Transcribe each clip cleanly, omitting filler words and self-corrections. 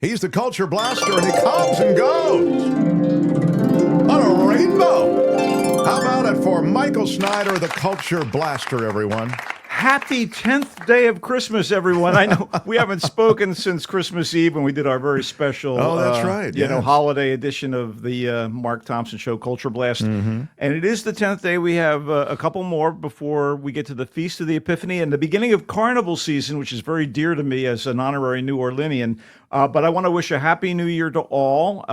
He's the culture blaster, and he comes and goes on a rainbow. How about it for Michael Snyder, the culture blaster, everyone? Happy 10th day of Christmas, everyone. I know we haven't spoken since Christmas Eve when we did our very special that's right. holiday edition of the Mark Thompson Show, Culture Blast. Mm-hmm. And it is the 10th day. We have a couple more before we get to the Feast of the Epiphany and the beginning of Carnival season, which is very dear to me as an honorary New Orleanian. But I want to wish a Happy New Year to all.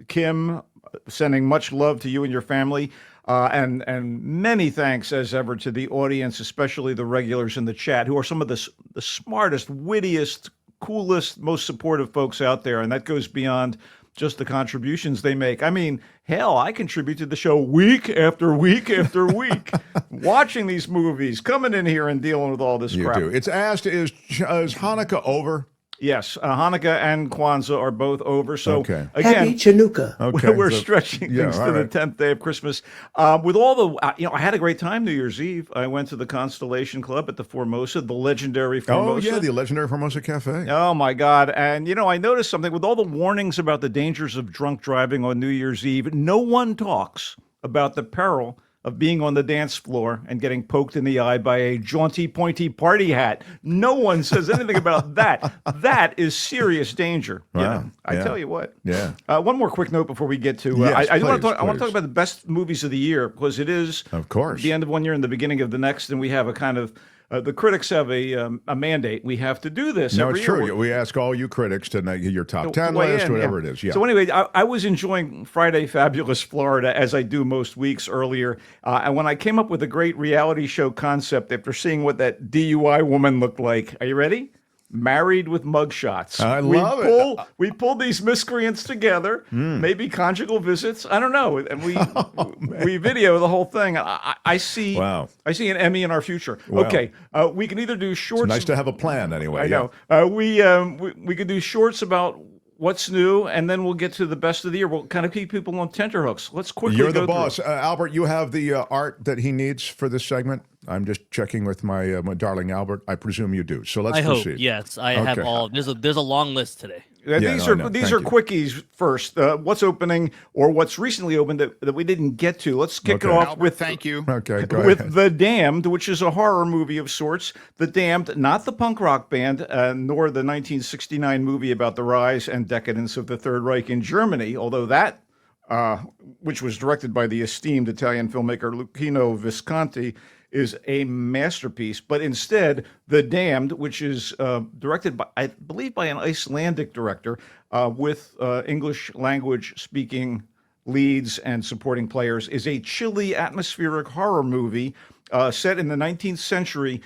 Kim, sending much love to you and your family. And many thanks, as ever, to the audience, especially the regulars in the chat, who are some of the smartest, wittiest, coolest, most supportive folks out there. And that goes beyond just the contributions they make. I mean, hell, I contribute to the show week after week after week, watching these movies, coming in here and dealing with all this crap. You do. It's asked, is Hanukkah over? Yes, Hanukkah and Kwanzaa are both over. So again, Happy Chanukah. Okay, we're stretching things to the 10th day of Christmas. With all the, I had a great time New Year's Eve. I went to the Constellation Club at the Formosa, the legendary Formosa. Oh, yeah, the legendary Formosa Cafe. Oh, my God. And, I noticed something with all the warnings about the dangers of drunk driving on New Year's Eve. No one talks about the peril of being on the dance floor and getting poked in the eye by a jaunty, pointy party hat. No one says anything about that. That is serious danger. Wow. I tell you what. Yeah. One more quick note before we get to. Yes, I want to please. talk about the best movies of the year because it is, of course, the end of one year and the beginning of the next, and we have a kind of. The critics have a mandate. We have to do this. No, every it's year. true. We ask all you critics to make your top 10 list, whatever it is. Yeah. So anyway, I was enjoying Friday Fabulous Florida, as I do most weeks earlier. And when I came up with a great reality show concept after seeing what that DUI woman looked like. Are you ready? Married with mugshots. I love it. We pulled these miscreants together, maybe conjugal visits. I don't know. And we video the whole thing. I see I see an Emmy in our future. Wow. Okay. We can either do shorts. It's nice to have a plan anyway. I know. We could do shorts about what's new, and then we'll get to the best of the year. We'll kind of keep people on tenterhooks. Let's quickly You're go the boss. through. Albert, you have the art that he needs for this segment? I'm just checking with my darling Albert. I presume you do. So let's proceed. Hope, yes. I have all. There's a long list today. These are quickies first. What's opening or what's recently opened that we didn't get to? Let's kick it off with thank you. Okay, go with ahead. The Damned, which is a horror movie of sorts. The Damned, not the punk rock band, nor the 1969 movie about the rise and decadence of the Third Reich in Germany, although that, which was directed by the esteemed Italian filmmaker Luchino Visconti, is a masterpiece, but instead, The Damned, which is directed by, I believe, by an Icelandic director with English language speaking leads and supporting players, is a chilly, atmospheric horror movie set in the 19th century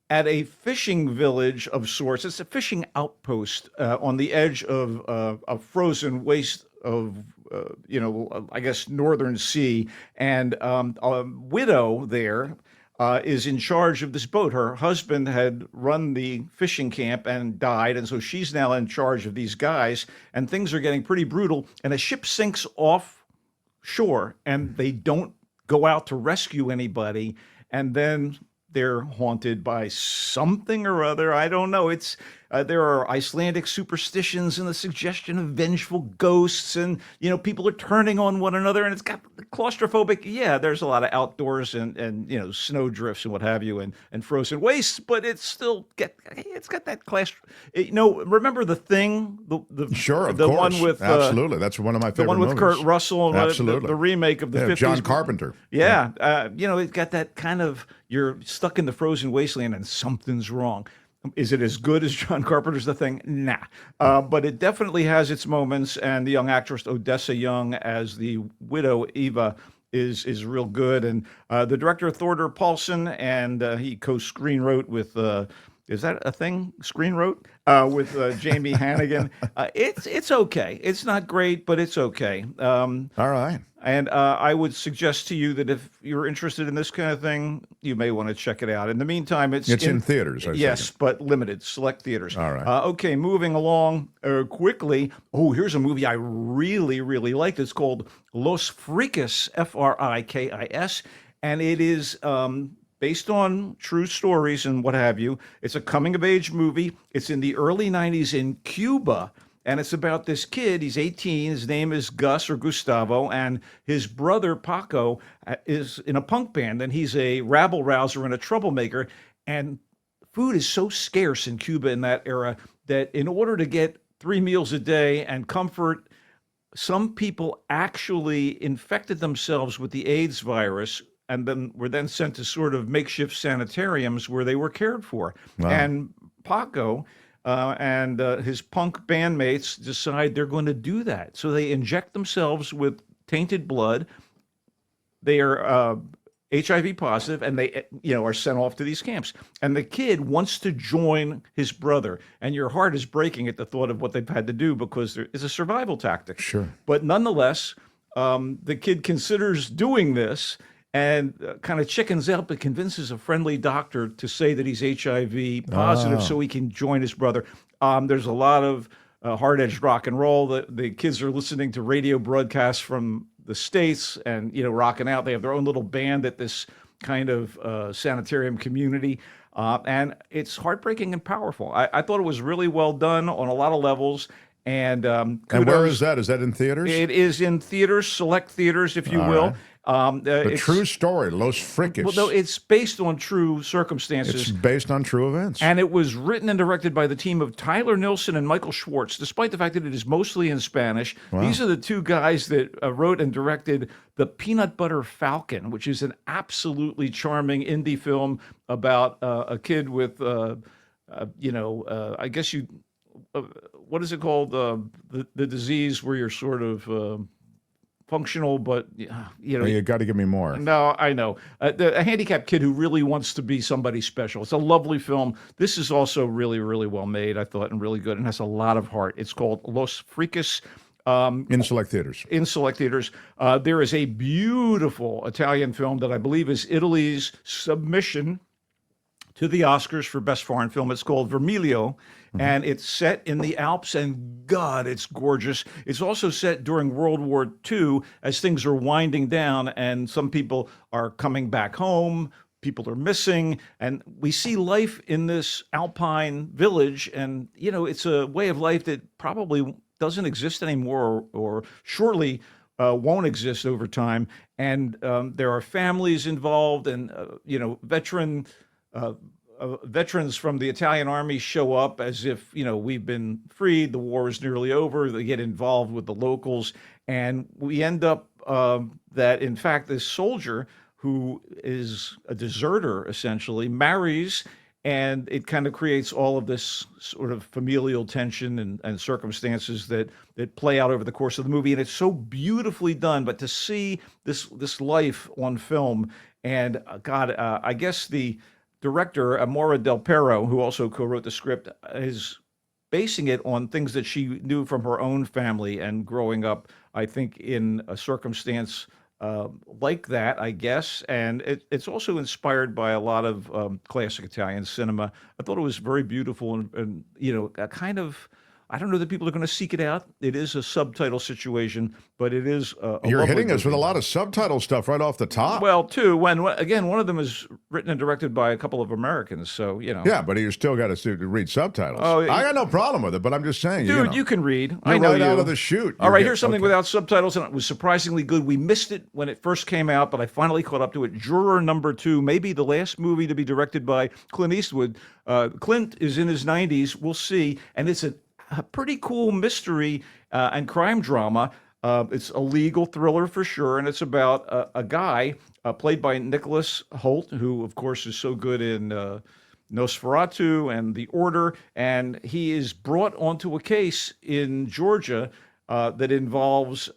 at a fishing village of sorts. It's a fishing outpost on the edge of a frozen waste of, I guess, northern sea. And a widow there is in charge of this boat. Her husband had run the fishing camp and died, and so she's now in charge of these guys, and things are getting pretty brutal. And a ship sinks off shore, and they don't go out to rescue anybody, and then they're haunted by something or other. I don't know. It's there are Icelandic superstitions and the suggestion of vengeful ghosts, and people are turning on one another, and it's got claustrophobic. Yeah, there's a lot of outdoors and snow drifts and what have you, and frozen wastes, but it's still it's got that remember The Thing? Sure, of the course. one with absolutely. That's one of my favorite the one with movies. Kurt Russell, Absolutely. the remake of the 50s. John Carpenter. Yeah, it's got that kind of, you're stuck in the frozen wasteland and something's wrong. Is it as good as John Carpenter's The Thing? Nah. But it definitely has its moments, and the young actress Odessa Young as the widow Eva is real good. And the director Thorder Paulson, and he co-screenwrote with is that a thing? Screenwrote with Jamie Hannigan. It's okay. It's not great, but it's okay. All right. And I would suggest to you that if you're interested in this kind of thing, you may want to check it out. In the meantime, it's in theaters. Yes, but limited, select theaters. All right. Okay, moving along quickly. Oh, here's a movie I really, really liked. It's called Los FRIKIS, Frikis, and it is based on true stories and what have you. It's a coming-of-age movie. It's in the early 90s in Cuba. And it's about this kid. He's 18. His name is Gus or Gustavo, and his brother Paco is in a punk band, and he's a rabble rouser and a troublemaker. And food is so scarce in Cuba in that era that in order to get 3 meals a day and comfort, some people actually infected themselves with the AIDS virus and then were then sent to sort of makeshift sanitariums where they were cared for. Wow. And Paco and his punk bandmates decide they're going to do that. So they inject themselves with tainted blood. They are HIV positive, and they are sent off to these camps. And the kid wants to join his brother, and your heart is breaking at the thought of what they've had to do because it's a survival tactic. Sure. But nonetheless, the kid considers doing this and kind of chickens out, but convinces a friendly doctor to say that he's HIV positive so he can join his brother. There's a lot of hard-edged rock and roll. The kids are listening to radio broadcasts from the States and, rocking out. They have their own little band at this kind of sanitarium community. And it's heartbreaking and powerful. I thought it was really well done on a lot of levels. And where is that? Is that in theaters? It is in theaters, select theaters, if you will. Right. The true story, Los FRIKIS. Well, no, it's based on true circumstances. It's based on true events. And it was written and directed by the team of Tyler Nilson and Michael Schwartz, despite the fact that it is mostly in Spanish. Wow. These are the two guys that wrote and directed The Peanut Butter Falcon, which is an absolutely charming indie film about a kid with, I guess what is it called? The disease where you're sort of functional, but you got to give me more. No, I know. A handicapped kid who really wants to be somebody special. It's a lovely film. This is also really, really well made, I thought, and really good, and has a lot of heart. It's called Los FRIKIS. In select theaters. In select theaters. There is a beautiful Italian film that I believe is Italy's submission to the Oscars for Best Foreign Film. It's called Vermiglio, and it's set in the Alps, and God, it's gorgeous. It's also set during World War II as things are winding down, and some people are coming back home, people are missing, and we see life in this alpine village, and, it's a way of life that probably doesn't exist anymore or surely won't exist over time. And there are families involved, and, veterans from the Italian army show up as if, we've been freed, the war is nearly over. They get involved with the locals. And we end up that, in fact, this soldier who is a deserter, essentially, marries, and it kind of creates all of this sort of familial tension and circumstances that play out over the course of the movie. And it's so beautifully done. But to see this life on film, and God, I guess the director, Anora Del Perro, who also co-wrote the script, is basing it on things that she knew from her own family and growing up, I think, in a circumstance like that, I guess. And it's also inspired by a lot of classic Italian cinema. I thought it was very beautiful and a kind of, I don't know that people are going to seek it out. It is a subtitle situation, but it is You're hitting movie. us with a lot of subtitle stuff right off the top. Well, too, one of them is written and directed by a couple of Americans, so, Yeah, but you still got to read subtitles. Oh, I got no problem with it, but I'm just saying, dude, you can read. You're I know right you. out of the chute. All right, here's something without subtitles, and it was surprisingly good. We missed it when it first came out, but I finally caught up to it. Juror No. 2, maybe the last movie to be directed by Clint Eastwood. Clint is in his 90s, we'll see, and it's a pretty cool mystery and crime drama. It's a legal thriller for sure, and it's about a guy played by Nicholas Hoult, who, of course, is so good in Nosferatu and The Order, and he is brought onto a case in Georgia that involves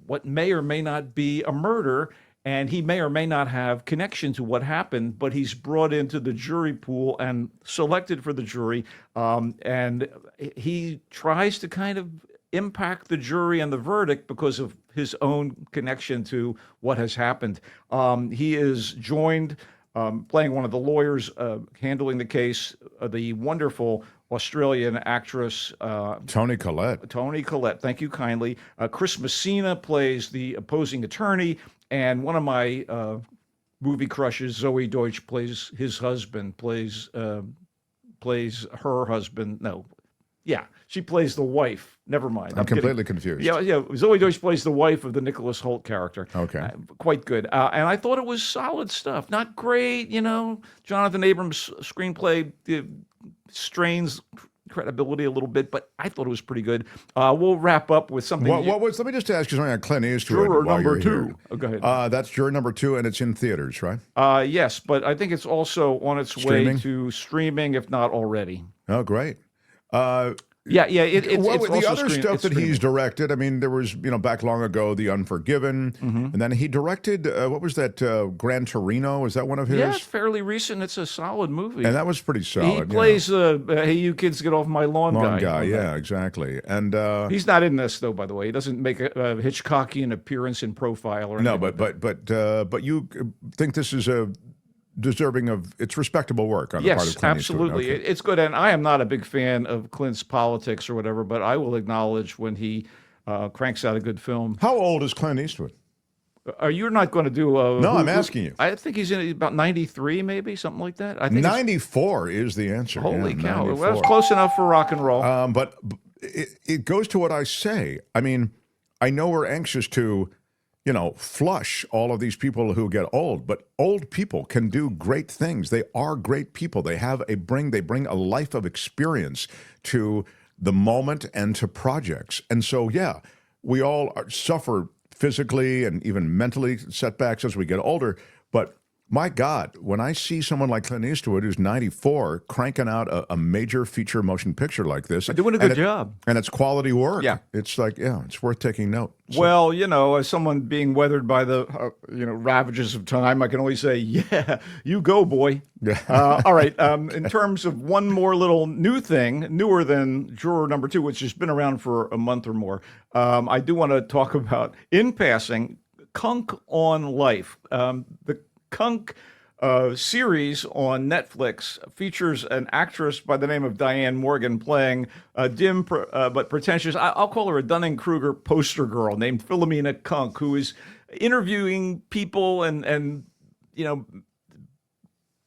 what may or may not be a murder, and he may or may not have connection to what happened, but he's brought into the jury pool and selected for the jury, and he tries to kind of impact the jury and the verdict because of his own connection to what has happened. He is joined, playing one of the lawyers handling the case, the wonderful Australian actress Toni Collette. Toni Collette, thank you kindly. Chris Messina plays the opposing attorney, and one of my movie crushes, Zoe Deutsch, plays his husband, plays her husband. No, Yeah, she plays the wife. Never mind. I'm completely confused. Yeah. Zoe Deutsch plays the wife of the Nicholas Hoult character. Okay. Quite good. And I thought it was solid stuff. Not great, Jonathan Abrams' screenplay strains credibility a little bit, but I thought it was pretty good. We'll wrap up with something. Let me just ask you something on Clint Eastwood. Juror number 2. Oh, go ahead. That's Juror number 2, and it's in theaters, right? Yes, but I think it's also on its way to streaming, if not already. Oh, great. It's the other stuff that he's directed. I mean, there was, back long ago, The Unforgiven, and then he directed, what was that, Gran Torino? Is that one of his? Yeah, it's fairly recent. It's a solid movie. And that was pretty solid. He plays, hey, you kids get off my lawn guy. Yeah, exactly. And he's not in this, though, by the way. He doesn't make a Hitchcockian appearance in Profile or anything. No, but you think this is deserving of its respectable work on the part of Clint absolutely. Eastwood. Okay. It's good. And I am not a big fan of Clint's politics or whatever, but I will acknowledge when he cranks out a good film. How old is Clint Eastwood? You're not going to do No, I'm asking you. I think he's in about 93, maybe, something like that. I think 94 is the answer. Holy cow. 94. Well, that's close enough for rock and roll. But it goes to what I say. I mean, I know we're anxious to flush all of these people who get old, but old people can do great things. They are great people. They bring a life of experience to the moment and to projects. And so, yeah, we all suffer physically and even mentally setbacks as we get older. But my God, when I see someone like Clint Eastwood, who's 94, cranking out a major feature motion picture like this. Doing a good job. And it's quality work. Yeah. It's like, it's worth taking note. So. Well, as someone being weathered by the, ravages of time, I can only say, yeah, you go, boy. All right. In terms of one more little new thing, newer than Juror number 2, which has been around for a month or more, I do want to talk about, in passing, Kunk on Life. The Kunk series on Netflix features an actress by the name of Diane Morgan playing a dim but pretentious, I'll call her a Dunning-Kruger poster girl named Philomena Kunk, who is interviewing people and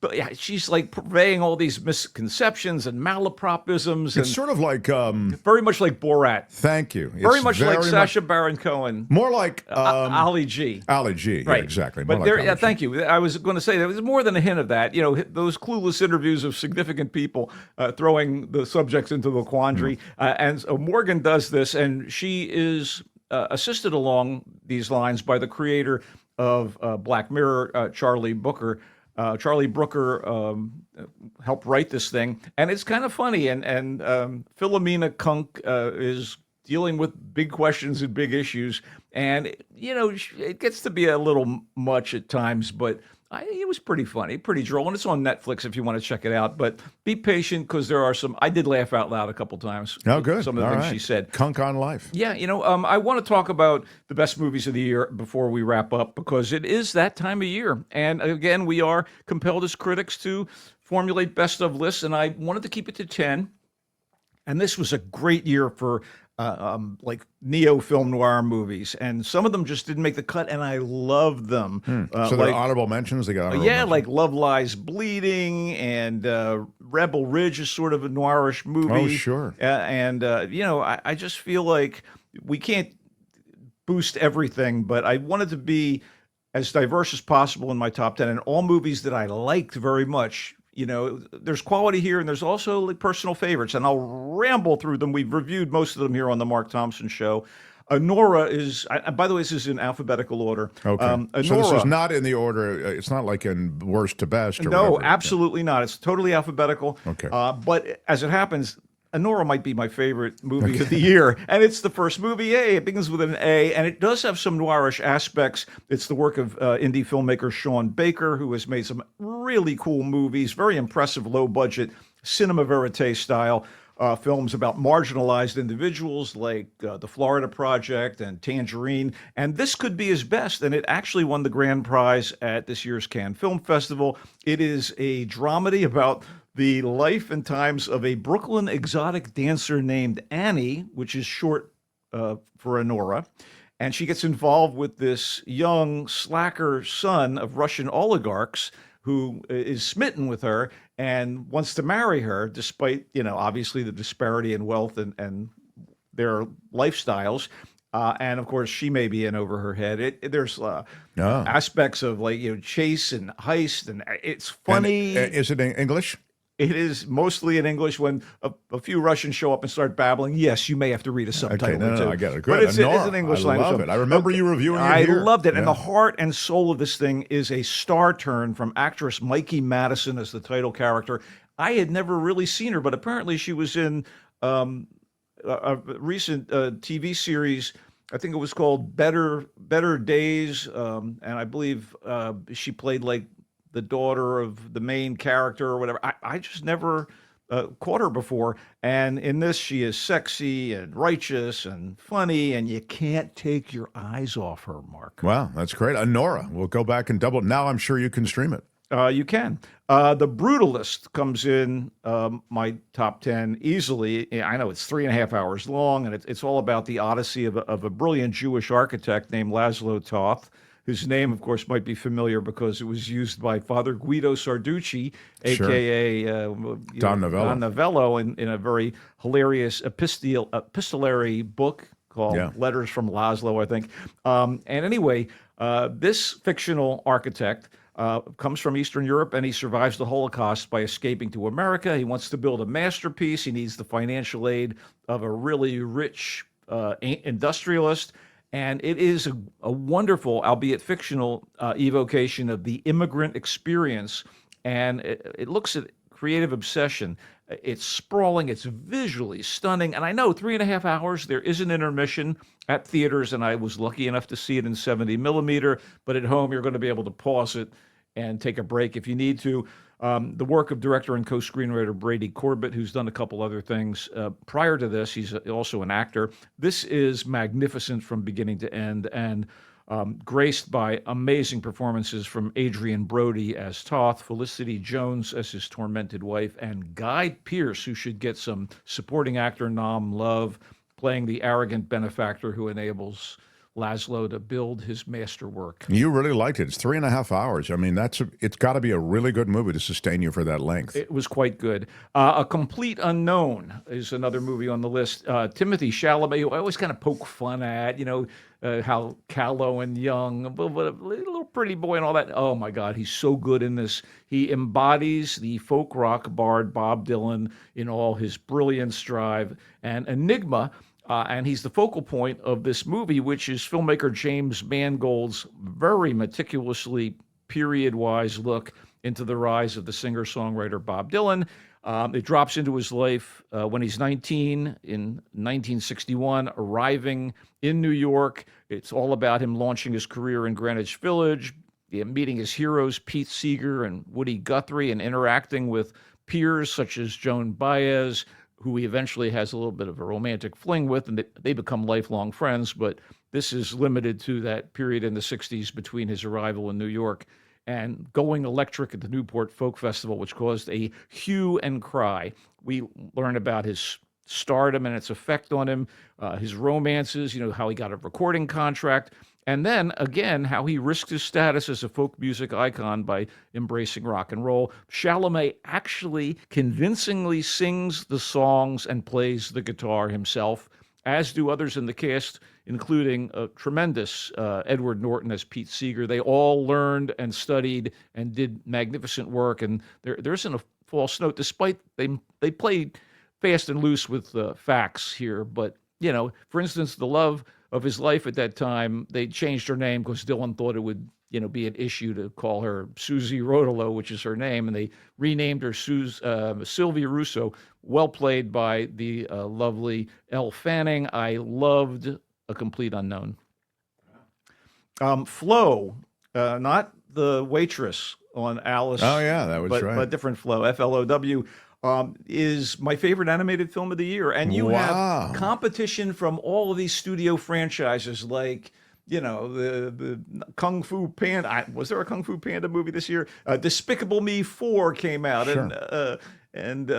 but yeah, she's like purveying all these misconceptions and malapropisms. It's sort of like very much like Borat. Thank you. Very much like Sacha Baron Cohen. More like Ali G. Ali G. Right. Yeah, exactly. But thank you. I was going to say there was more than a hint of that. Those clueless interviews of significant people throwing the subjects into the quandary. And so Morgan does this, and she is assisted along these lines by the creator of Black Mirror, Charlie Brooker. Charlie Brooker helped write this thing, and it's kind of funny. And Philomena Kunk is dealing with big questions and big issues, and it gets to be a little much at times, but it was pretty funny, pretty droll, and it's on Netflix if you want to check it out. But be patient because there are some. I did laugh out loud a couple times. Oh, good. Some of the things she said. Kunk on Life. Yeah, I want to talk about the best movies of the year before we wrap up because it is that time of year, and again, we are compelled as critics to formulate best of lists, and I wanted to keep it to 10. And this was a great year for like neo film noir movies, and some of them just didn't make the cut, and I loved them. So they're honorable mentions. They got honorable mentions. Like Love Lies Bleeding, and Rebel Ridge is sort of a noirish movie. Oh, sure. I just feel like we can't boost everything, but I wanted to be as diverse as possible in my top 10, and all movies that I liked very much. There's quality here, and there's also like personal favorites, and I'll ramble through them. We've reviewed most of them here on the Mark Thompson Show. Anora is, by the way, this is in alphabetical order. Okay. Anora, so this is not in the order. It's not like in worst to best. Or no, whatever. Absolutely not. It's totally alphabetical. Okay. But as it happens, Anora might be my favorite movie of the year, and it's the first movie. It begins with an A, and it does have some noirish aspects. It's the work of indie filmmaker Sean Baker, who has made some really cool movies, very impressive, low-budget, cinema verite style films about marginalized individuals like The Florida Project and Tangerine, and this could be his best, and it actually won the grand prize at this year's Cannes Film Festival. It is a dramedy about the life and times of a Brooklyn exotic dancer named Annie, which is short for Anora. And she gets involved with this young slacker son of Russian oligarchs who is smitten with her and wants to marry her, despite, obviously the disparity in wealth and their lifestyles. And of course, she may be in over her head. There's aspects of chase and heist, and it's funny. And, is it in English? It is mostly in English. When a few Russians show up and start babbling, yes, you may have to read a subtitle. Okay, no, I get it. Good. But it's an English language. I love it. I remember you reviewing it here. I loved it. Yeah. And the heart and soul of this thing is a star turn from actress Mikey Madison as the title character. I had never really seen her, but apparently she was in a recent TV series. I think it was called Better Days, and I believe she played like the daughter of the main character or whatever. I just never caught her before. And in this, she is sexy and righteous and funny, and you can't take your eyes off her, Mark. Wow, that's great. Anora, we'll go back and double. Now I'm sure you can stream it. You can. The Brutalist comes in my top 10 easily. I know it's 3.5 hours long, and it's all about the odyssey of a brilliant Jewish architect named Laszlo Toth, whose name, of course, might be familiar because it was used by Father Guido Sarducci, a.k.a. Don Novello. Don Novello, in a very hilarious epistolary book called Letters from Laszlo, I think. And anyway, this fictional architect comes from Eastern Europe, and he survives the Holocaust by escaping to America. He wants to build a masterpiece. He needs the financial aid of a really rich industrialist. And it is a wonderful, albeit fictional, evocation of the immigrant experience. And it looks at creative obsession. It's sprawling. It's visually stunning. And I know 3.5 hours, there is an intermission at theaters, and I was lucky enough to see it in 70 millimeter. But at home, you're going to be able to pause it and take a break if you need to. The work of director and co-screenwriter Brady Corbett, who's done a couple other things. Prior to this, he's also an actor. This is magnificent from beginning to end, and graced by amazing performances from Adrian Brody as Toth, Felicity Jones as his tormented wife, and Guy Pearce, who should get some supporting actor nom love, playing the arrogant benefactor who enables Laszlo to build his masterwork. You really liked it. It's 3.5 hours. I mean, it's got to be a really good movie to sustain you for that length. It was quite good. A Complete Unknown is another movie on the list. Timothy Chalamet, who I always kind of poke fun at, how callow and young, but a little pretty boy and all that. Oh my God, he's so good in this. He embodies the folk rock bard Bob Dylan in all his brilliance, drive, and enigma. And he's the focal point of this movie, which is filmmaker James Mangold's very meticulously period-wise look into the rise of the singer-songwriter Bob Dylan. It drops into his life when he's 19 in 1961, arriving in New York. It's all about him launching his career in Greenwich Village, meeting his heroes Pete Seeger and Woody Guthrie, and interacting with peers such as Joan Baez, who he eventually has a little bit of a romantic fling with, and they become lifelong friends. But this is limited to that period in the 60s between his arrival in New York and going electric at the Newport Folk Festival, which caused a hue and cry. We learn about his stardom and its effect on him, his romances, how he got a recording contract, and then, again, how he risked his status as a folk music icon by embracing rock and roll. Chalamet actually convincingly sings the songs and plays the guitar himself, as do others in the cast, including a tremendous Edward Norton as Pete Seeger. They all learned and studied and did magnificent work, and there isn't a false note, despite they played fast and loose with facts here. But, for instance, the love of his life at that time, they changed her name because Dylan thought it would, be an issue to call her Susie Rodolo, which is her name, and they renamed her Sylvia Russo, well played by the lovely Elle Fanning. I loved A Complete Unknown. Flo, not the waitress on Alice. Oh, yeah, that was right. But different Flo, Flow. Is my favorite animated film of the year. And you have competition from all of these studio franchises like, the Kung Fu Panda. Was there a Kung Fu Panda movie this year? Despicable Me 4 came out. Sure. And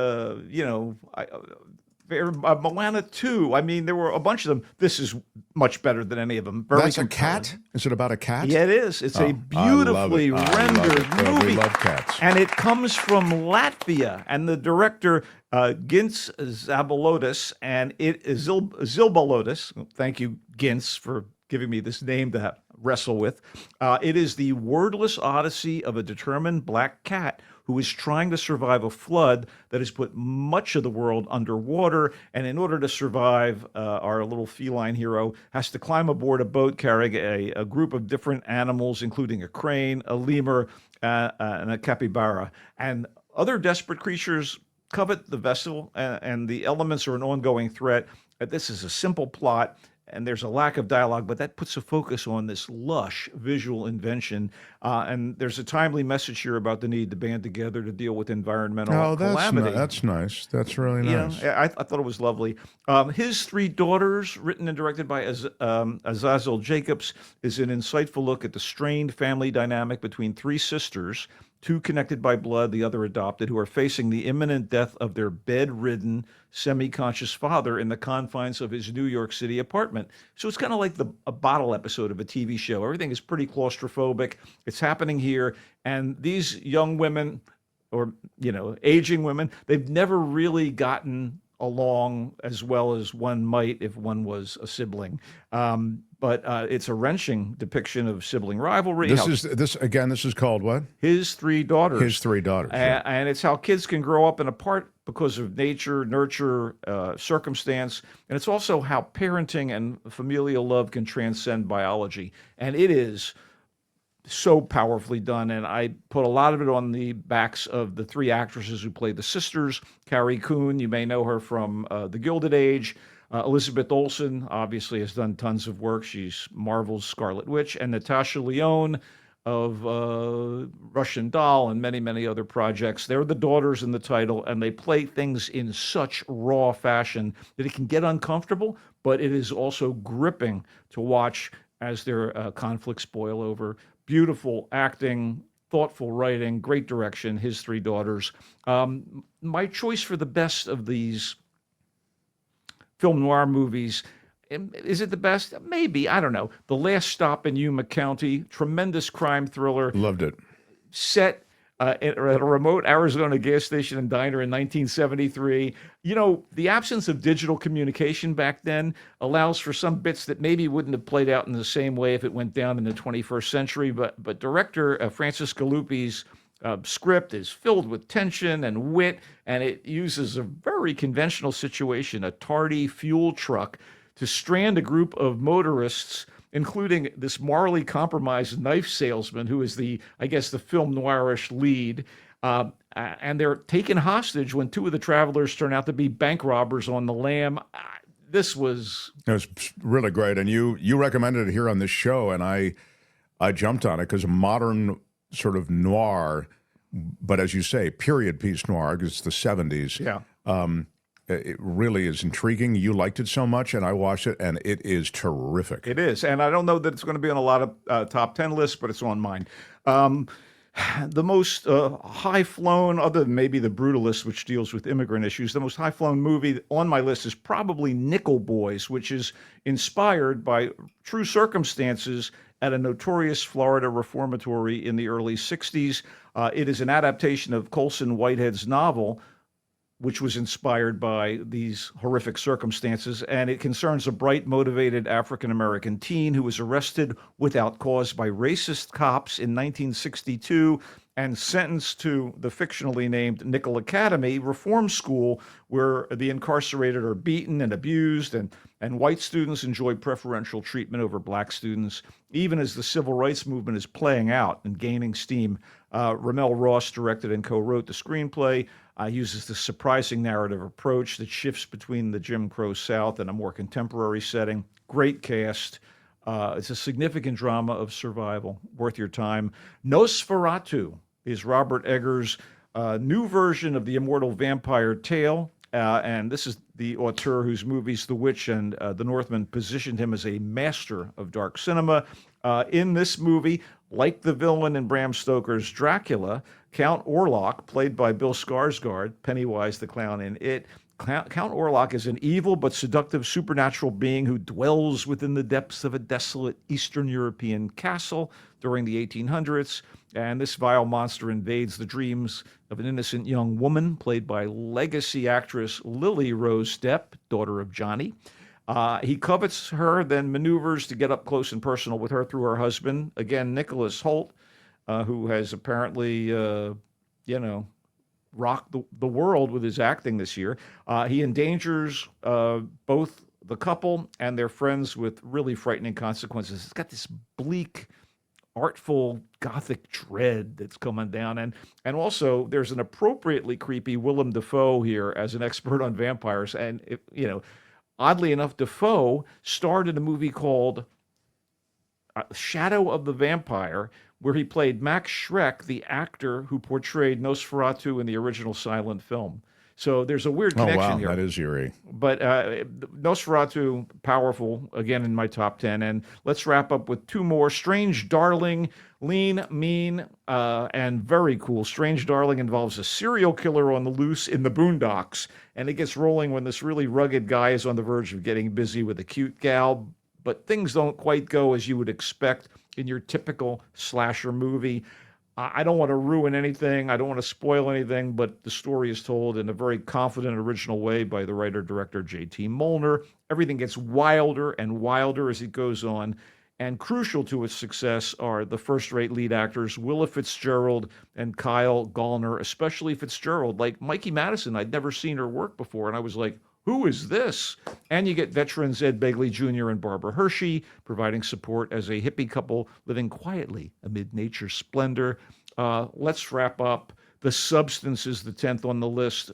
Moana 2. I mean, there were a bunch of them. This is much better than any of them. Very That's compelling. a cat? Is it about a cat? Yeah, it is. It's a beautifully rendered movie. We love cats. And it comes from Latvia. And the director, Gins Zabalotis, and it is Zilbalotis. Thank you, Gins, for giving me this name to wrestle with. It is the wordless odyssey of a determined black cat who is trying to survive a flood that has put much of the world underwater. And in order to survive, our little feline hero has to climb aboard a boat carrying a group of different animals, including a crane, a lemur, and a capybara. And other desperate creatures covet the vessel, and the elements are an ongoing threat. This is a simple plot, and there's a lack of dialogue, but that puts a focus on this lush visual invention. And there's a timely message here about the need to band together to deal with environmental calamity. That's nice. That's really nice. I thought it was lovely. His Three Daughters, written and directed by Azazel Jacobs, is an insightful look at the strained family dynamic between three sisters, two connected by blood, the other adopted, who are facing the imminent death of their bedridden, semi-conscious father in the confines of his New York City apartment. So it's kind of like a bottle episode of a TV show. Everything is pretty claustrophobic. It's happening here. And these young women, or, aging women, they've never really gotten along as well as one might if one was a sibling. But it's a wrenching depiction of sibling rivalry. This is called what? His Three Daughters. His Three Daughters. And it's how kids can grow up and apart because of nature, nurture, circumstance. And it's also how parenting and familial love can transcend biology. And it is so powerfully done, and I put a lot of it on the backs of the three actresses who played the sisters. Carrie Coon, you may know her from The Gilded Age. Elizabeth Olsen obviously has done tons of work. She's Marvel's Scarlet Witch. And Natasha Lyonne of Russian Doll and many, many other projects. They're the daughters in the title, and they play things in such raw fashion that it can get uncomfortable, but it is also gripping to watch as their conflicts boil over. Beautiful acting, thoughtful writing, great direction, His Three Daughters. My choice for the best of these film noir movies, is it the best? Maybe, I don't know. The Last Stop in Yuma County, tremendous crime thriller. Loved it. Set at a remote Arizona gas station and diner in 1973. The absence of digital communication back then allows for some bits that maybe wouldn't have played out in the same way if it went down in the 21st century. But director Francis Galuppi's script is filled with tension and wit, and it uses a very conventional situation, a tardy fuel truck, to strand a group of motorists, including this morally compromised knife salesman who is the film noirish lead. And they're taken hostage when two of the travelers turn out to be bank robbers on the lam. It was really great. And you recommended it here on this show, and I jumped on it because modern sort of noir, but as you say, period piece noir, because it's the 70s. Yeah. It really is intriguing. You liked it so much, and I watched it, and it is terrific. It is, and I don't know that it's going to be on a lot of top 10 lists, but it's on mine. The most high-flown, other than maybe The Brutalist, which deals with immigrant issues, the most high-flown movie on my list is probably Nickel Boys, which is inspired by true circumstances at a notorious Florida reformatory in the early 60s. It is an adaptation of Colson Whitehead's novel, which was inspired by these horrific circumstances, and it concerns a bright, motivated African-American teen who was arrested without cause by racist cops in 1962 and sentenced to the fictionally named Nickel Academy reform school, where the incarcerated are beaten and abused, and white students enjoy preferential treatment over black students, even as the civil rights movement is playing out and gaining steam. Ramel Ross directed and co-wrote the screenplay. Uses this surprising narrative approach that shifts between the Jim Crow South and a more contemporary setting. Great cast. It's a significant drama of survival, worth your time. Nosferatu is Robert Eggers' new version of the immortal vampire tale. And this is the auteur whose movies The Witch and The Northman positioned him as a master of dark cinema. In this movie, like the villain in Bram Stoker's Dracula, Count Orlok, played by Bill Skarsgård, Pennywise the clown in It, Count Orlok is an evil but seductive supernatural being who dwells within the depths of a desolate Eastern European castle during the 1800s. And this vile monster invades the dreams of an innocent young woman played by legacy actress Lily Rose Depp, daughter of Johnny. He covets her, then maneuvers to get up close and personal with her through her husband, again, Nicholas Hoult, who has apparently, rocked the world with his acting this year. He endangers both the couple and their friends with really frightening consequences. It's got this bleak, artful, gothic dread that's coming down. And also, there's an appropriately creepy Willem Dafoe here as an expert on vampires. And, oddly enough, Dafoe starred in a movie called Shadow of the Vampire, where he played Max Schreck, the actor who portrayed Nosferatu in the original silent film. So there's a weird connection here. That is eerie. But Nosferatu, powerful, again in my top 10. And let's wrap up with two more. Strange Darling, lean, mean, and very cool. Strange Darling involves a serial killer on the loose in the boondocks. And it gets rolling when this really rugged guy is on the verge of getting busy with a cute gal. But things don't quite go as you would expect in your typical slasher movie. I don't want to ruin anything. I don't want to spoil anything, but the story is told in a very confident, original way by the writer-director J.T. Molnar. Everything gets wilder and wilder as it goes on, and crucial to its success are the first-rate lead actors, Willa Fitzgerald and Kyle Gallner, especially Fitzgerald. Like Mikey Madison, I'd never seen her work before, and I was like, who is this? And you get veterans Ed Begley Jr. and Barbara Hershey providing support as a hippie couple living quietly amid nature's splendor. Let's wrap up. The Substance is the 10th on the list.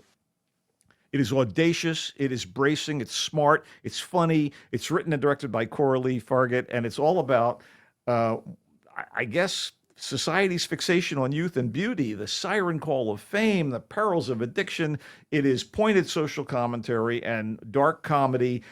It is audacious. It is bracing. It's smart. It's funny. It's written and directed by Coralie Fargett, and it's all about, I guess, society's fixation on youth and beauty, the siren call of fame, the perils of addiction. It is pointed social commentary and dark comedy.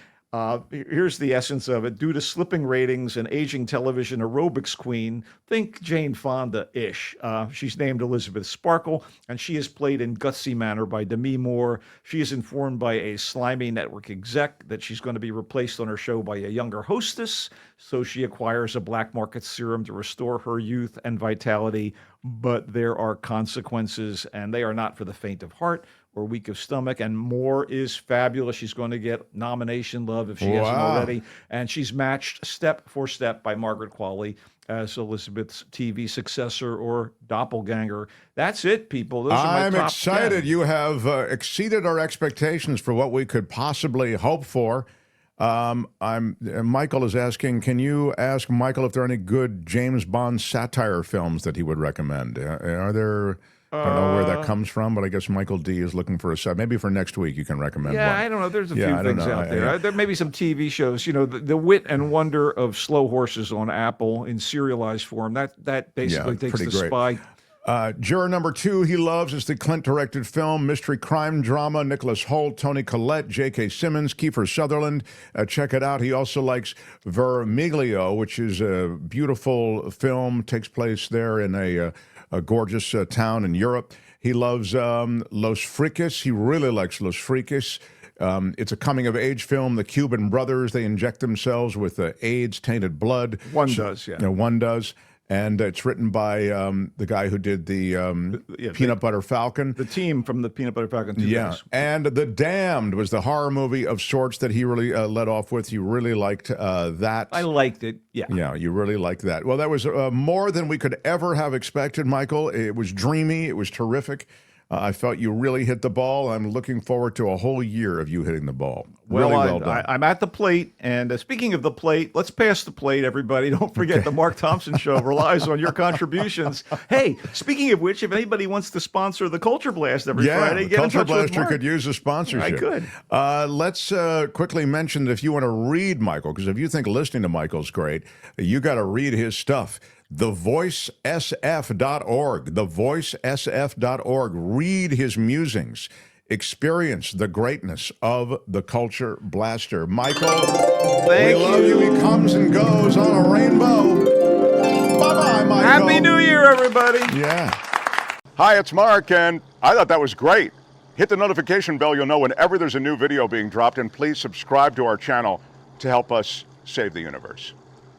Here's the essence of it. Due to slipping ratings and aging television aerobics queen, think Jane Fonda-ish. She's named Elizabeth Sparkle, and she is played in gutsy manner by Demi Moore. She is informed by a slimy network exec that she's going to be replaced on her show by a younger hostess, so she acquires a black market serum to restore her youth and vitality. But there are consequences, and they are not for the faint of heart or weak of stomach, and Moore is fabulous. She's going to get nomination love if she hasn't already, and she's matched step for step by Margaret Qualley as Elizabeth's TV successor or doppelganger. That's it, people. Those are my top I'm excited. 10. You have exceeded our expectations for what we could possibly hope for. Michael is asking, can you ask Michael if there are any good James Bond satire films that he would recommend? Are there... I don't know where that comes from, but I guess Michael D is looking for a set. Maybe for next week you can recommend one. I don't know. There's a few things out there. There may be some TV shows. The wit and wonder of Slow Horses on Apple in serialized form. That basically takes the spy. Juror number 2 he loves is the Clint-directed film, mystery crime drama, Nicholas Hoult, Toni Collette, J.K. Simmons, Kiefer Sutherland. Check it out. He also likes Vermiglio, which is a beautiful film, takes place there in a gorgeous town in Europe. He loves Los Frikis. He really likes Los Frikis. It's a coming-of-age film. The Cuban brothers, they inject themselves with AIDS-tainted blood. One does. One does. And it's written by the guy who did the Peanut Butter Falcon. The team from the Peanut Butter Falcon. And The Damned was the horror movie of sorts that he really led off with. You really liked that. I liked it, Yeah, you really liked that. Well, that was more than we could ever have expected, Michael. It was dreamy. It was terrific. I felt you really hit the ball. I'm looking forward to a whole year of you hitting the ball. Well done. I'm at the plate, and speaking of the plate, let's pass the plate, everybody. Don't forget the Mark Thompson Show relies on your contributions. Hey, speaking of which, if anybody wants to sponsor the Culture Blast every Friday, get in touch with Mark. Culture Blaster could use a sponsorship. I could. Let's quickly mention that if you want to read Michael, because if you think listening to Michael's great, you got to read his stuff. TheVoiceSF.org. TheVoiceSF.org. Read his musings. Experience the greatness of the Culture Blaster. Michael, we love you. He comes and goes on a rainbow. Bye-bye, Michael. Happy New Year, everybody. Yeah. Hi, it's Mark, and I thought that was great. Hit the notification bell, you'll know whenever there's a new video being dropped, and please subscribe to our channel to help us save the universe.